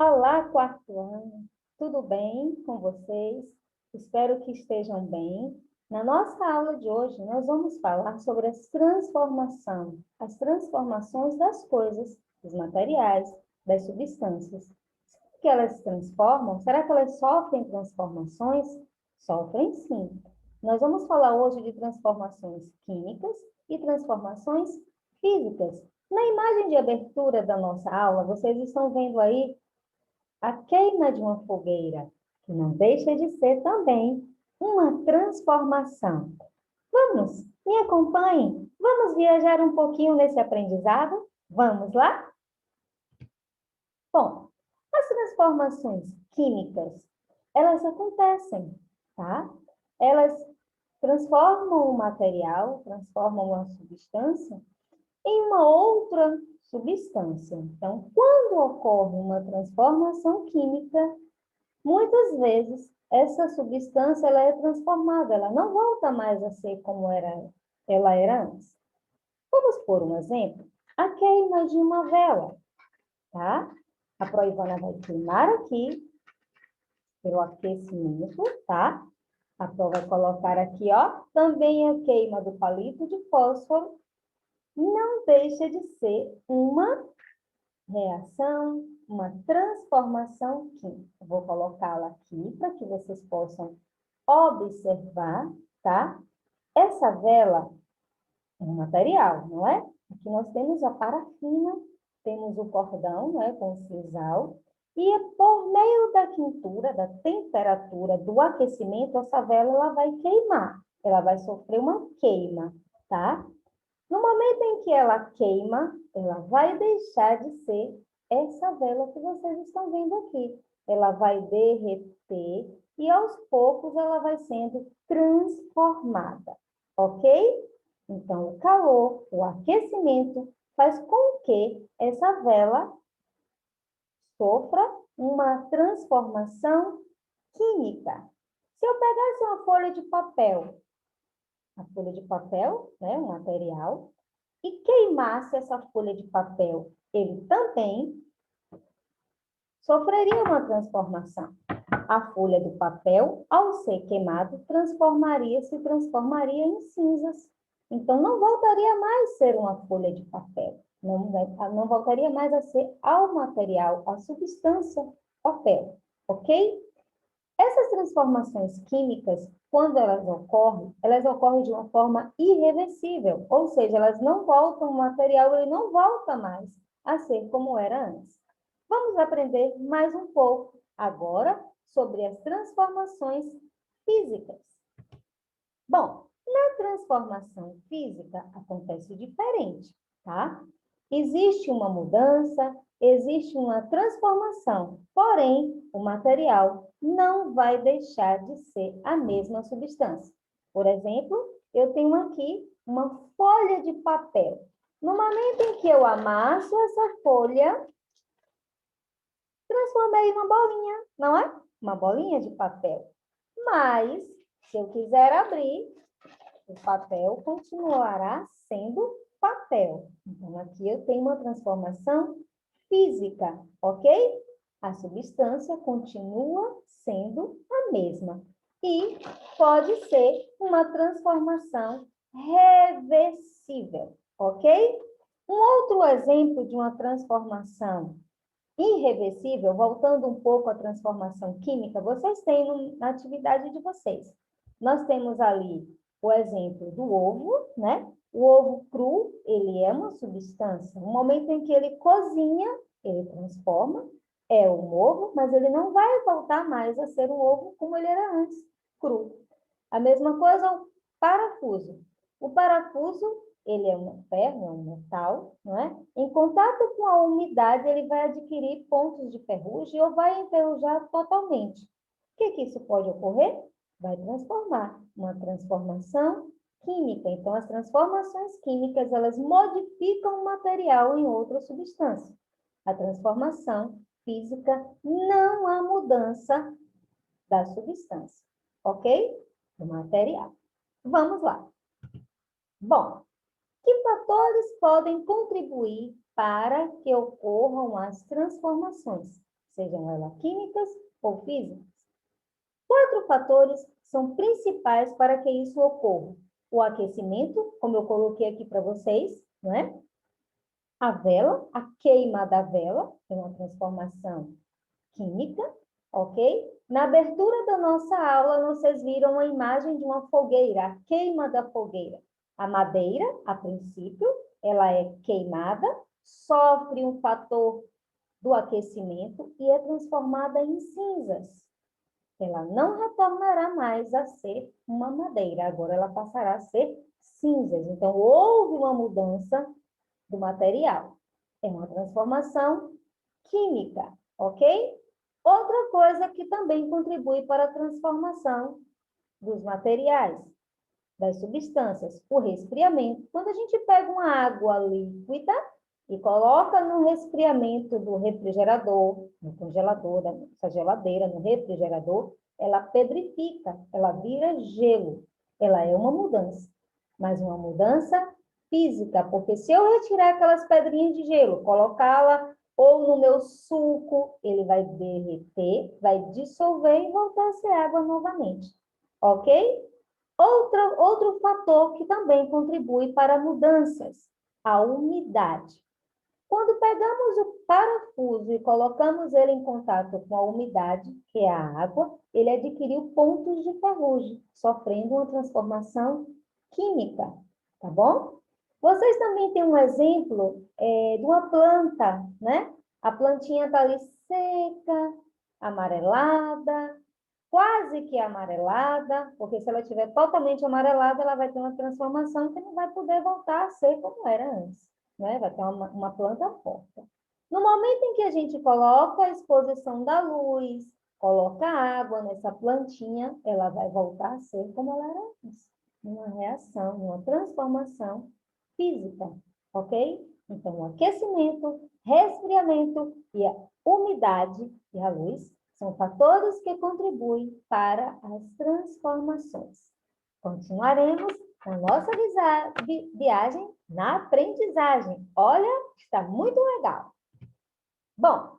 Olá, quarto ano. Tudo bem com vocês? Espero que estejam bem. Na nossa aula de hoje, nós vamos falar sobre as transformações das coisas, dos materiais, das substâncias. Será que elas se transformam? Será que elas sofrem transformações? Sofrem, sim. Nós vamos falar hoje de transformações químicas e transformações físicas. Na imagem de abertura da nossa aula, vocês estão vendo aí a queima de uma fogueira, que não deixa de ser também uma transformação. Vamos, me acompanhem. Vamos viajar um pouquinho nesse aprendizado? Vamos lá? Bom, as transformações químicas, elas acontecem, tá? Elas transformam o material, transformam uma substância em uma outra substância. Então, quando ocorre uma transformação química, muitas vezes essa substância ela é transformada, ela não volta mais a ser como ela era antes. Vamos por um exemplo? A queima de uma vela, tá? A Proivana vai queimar aqui pelo aquecimento, tá? A Pro vai colocar aqui, ó, também a queima do palito de fósforo não deixa de ser uma reação, uma transformação química. Vou colocá-la aqui para que vocês possam observar, tá? Essa vela é um material, não é? Aqui nós temos a parafina, temos o cordão, né, com o sisal, e por meio da quentura, da temperatura, do aquecimento, essa vela ela vai queimar, ela vai sofrer uma queima, tá? No momento em que ela queima, ela vai deixar de ser essa vela que vocês estão vendo aqui. Ela vai derreter e aos poucos ela vai sendo transformada, ok? Então, o calor, o aquecimento faz com que essa vela sofra uma transformação química. Se eu pegasse uma folha de papel, a folha de papel, né, um material, e queimasse essa folha de papel, ele também sofreria uma transformação. A folha do papel, ao ser queimado, se transformaria em cinzas. Então, não voltaria mais a ser uma folha de papel. Não voltaria mais a ser ao material, a substância papel, ok? Essas transformações químicas, quando elas ocorrem de uma forma irreversível, ou seja, elas não voltam, o material ele não volta mais a ser como era antes. Vamos aprender mais um pouco agora sobre as transformações físicas. Bom, na transformação física acontece diferente, tá? Existe uma mudança, existe uma transformação, porém, o material não vai deixar de ser a mesma substância. Por exemplo, eu tenho aqui uma folha de papel. No momento em que eu amasso essa folha, transformei em uma bolinha, não é? Uma bolinha de papel. Mas, se eu quiser abrir, o papel continuará sendo papel. Então, aqui eu tenho uma transformação física, ok? A substância continua sendo a mesma. E pode ser uma transformação reversível, ok? Um outro exemplo de uma transformação irreversível, voltando um pouco à transformação química, vocês têm na atividade de vocês. Nós temos ali o exemplo do ovo, né? O ovo cru, ele é uma substância. No momento em que ele cozinha, ele transforma, é um ovo, mas ele não vai voltar mais a ser um ovo como ele era antes, cru. A mesma coisa o parafuso. O parafuso, ele é um ferro, é um metal, não é? Em contato com a umidade, ele vai adquirir pontos de ferrugem ou vai enferrujar totalmente. O que isso pode ocorrer? Vai transformar, uma transformação química. Então, as transformações químicas, elas modificam o material em outra substância. A transformação física não há mudança da substância, ok? Do material. Vamos lá. Bom, que fatores podem contribuir para que ocorram as transformações? sejam elas químicas ou físicas. 4 fatores são principais para que isso ocorra. O aquecimento, como eu coloquei aqui para vocês, não é? A vela, a queima da vela, é uma transformação química, ok? Na abertura da nossa aula, vocês viram a imagem de uma fogueira, a queima da fogueira. A madeira, a princípio, ela é queimada, sofre um fator do aquecimento e é transformada em cinzas. Ela não retornará mais a ser uma madeira, agora ela passará a ser cinzas. Então, houve uma mudança do material. É uma transformação química, ok? Outra coisa que também contribui para a transformação dos materiais, das substâncias, o resfriamento. Quando a gente pega uma água líquida e coloca no resfriamento do refrigerador, no congelador, da nossa geladeira, no refrigerador, ela pedrifica, ela vira gelo. Ela é uma mudança, mas uma mudança física, porque se eu retirar aquelas pedrinhas de gelo, colocá-la ou no meu suco, ele vai derreter, vai dissolver e voltar a ser água novamente, ok? Outro fator que também contribui para mudanças, a umidade. Quando pegamos o parafuso e colocamos ele em contato com a umidade, que é a água, ele adquiriu pontos de ferrugem, sofrendo uma transformação química, tá bom? Vocês também têm um exemplo de uma planta, né? A plantinha está ali seca, amarelada, quase que amarelada, porque se ela estiver totalmente amarelada, ela vai ter uma transformação que não vai poder voltar a ser como era antes, né? Vai ter uma planta morta. No momento em que a gente coloca a exposição da luz, coloca água nessa plantinha, ela vai voltar a ser como ela era antes. Uma reação, uma transformação física, ok? Então, o aquecimento, resfriamento e a umidade e a luz são fatores que contribuem para as transformações. Continuaremos na nossa viagem na aprendizagem. Olha, está muito legal. Bom,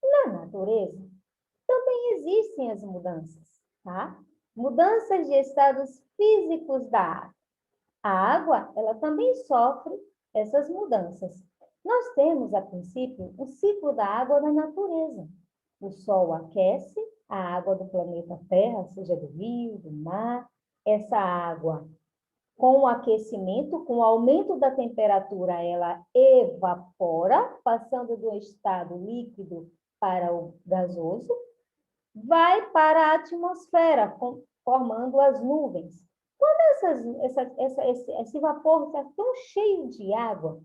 na natureza também existem as mudanças, tá? Mudanças de estados físicos da água. A água, ela também sofre essas mudanças. Nós temos, a princípio, o ciclo da água na natureza. O Sol aquece a água do planeta Terra, seja do rio, do mar. Essa água, com o aquecimento, com o aumento da temperatura, ela evapora, passando do estado líquido para o gasoso, vai para a atmosfera, formando as nuvens. Quando esse vapor está tão cheio de água,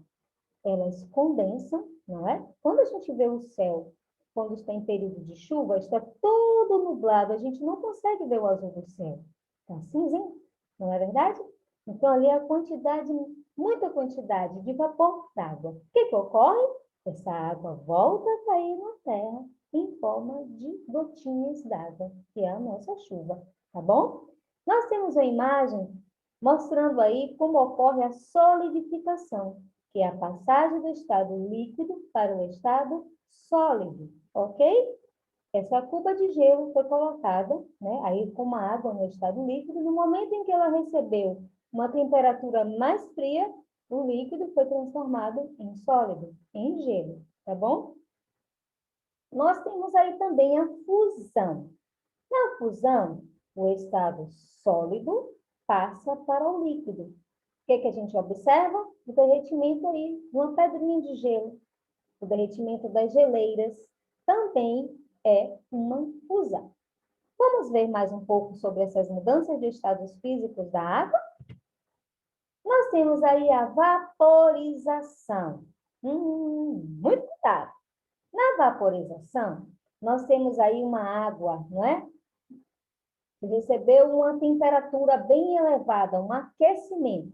elas condensam, não é? Quando a gente vê o céu, quando está em período de chuva, está todo nublado, a gente não consegue ver o azul do céu. Está cinzento, não é verdade? Então, ali a quantidade, muita quantidade de vapor d'água. O que ocorre? Essa água volta a cair na terra em forma de gotinhas d'água, que é a nossa chuva, tá bom? Nós temos uma imagem mostrando aí como ocorre a solidificação, que é a passagem do estado líquido para o estado sólido, ok? Essa cuba de gelo foi colocada, né, aí com uma água no estado líquido. No momento em que ela recebeu uma temperatura mais fria, o líquido foi transformado em sólido, em gelo, tá bom? Nós temos aí também a fusão. Na fusão, o estado sólido passa para o líquido. O que a gente observa? O derretimento aí de uma pedrinha de gelo. O derretimento das geleiras também é uma fusão. Vamos ver mais um pouco sobre essas mudanças de estados físicos da água? Nós temos aí a vaporização. Muito cuidado. Na vaporização, nós temos aí uma água, não é? Que recebeu uma temperatura bem elevada, um aquecimento.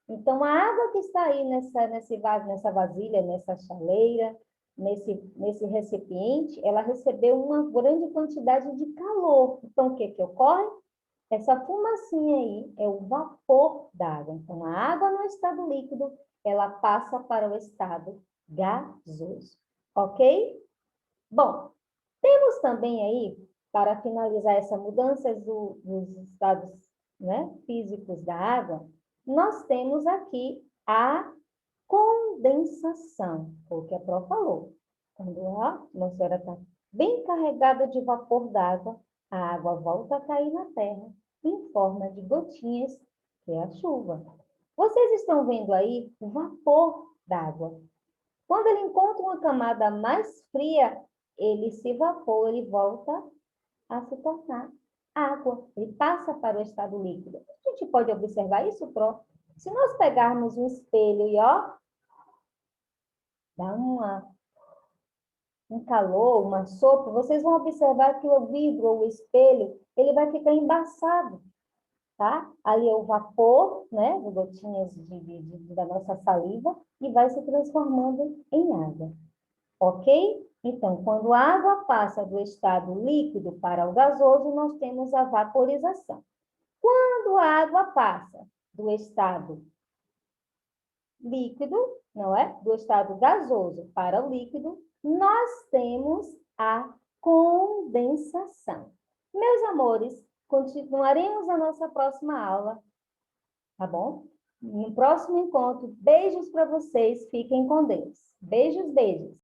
Então, a água que está aí nessa vasilha, nessa chaleira, nesse recipiente, ela recebeu uma grande quantidade de calor. Então, o que ocorre? Essa fumacinha aí é o vapor d'água. Então, a água no estado líquido, ela passa para o estado gasoso. Ok? Bom, Temos também aí, para finalizar essa mudança dos estados, né, físicos da água, nós temos aqui a condensação, foi o que a Pró falou. Quando a atmosfera está bem carregada de vapor d'água, a água volta a cair na terra em forma de gotinhas, que é a chuva. Vocês estão vendo aí o vapor d'água. Quando ele encontra uma camada mais fria, ele se evapora, ele volta a se tornar água. Ele passa para o estado líquido. A gente pode observar isso, Pró? Se nós pegarmos um espelho e, ó, dá um calor, uma sopa, vocês vão observar que o vidro ou o espelho, ele vai ficar embaçado, tá? Ali é o vapor, né, de gotinhas da nossa saliva, e vai se transformando em água, ok? Então, quando a água passa do estado líquido para o gasoso, nós temos a vaporização. Quando a água passa do estado líquido, não é? Do estado gasoso para o líquido, nós temos a condensação. Meus amores, continuaremos a nossa próxima aula, tá bom? No próximo encontro, beijos para vocês, fiquem com Deus. Beijos, beijos.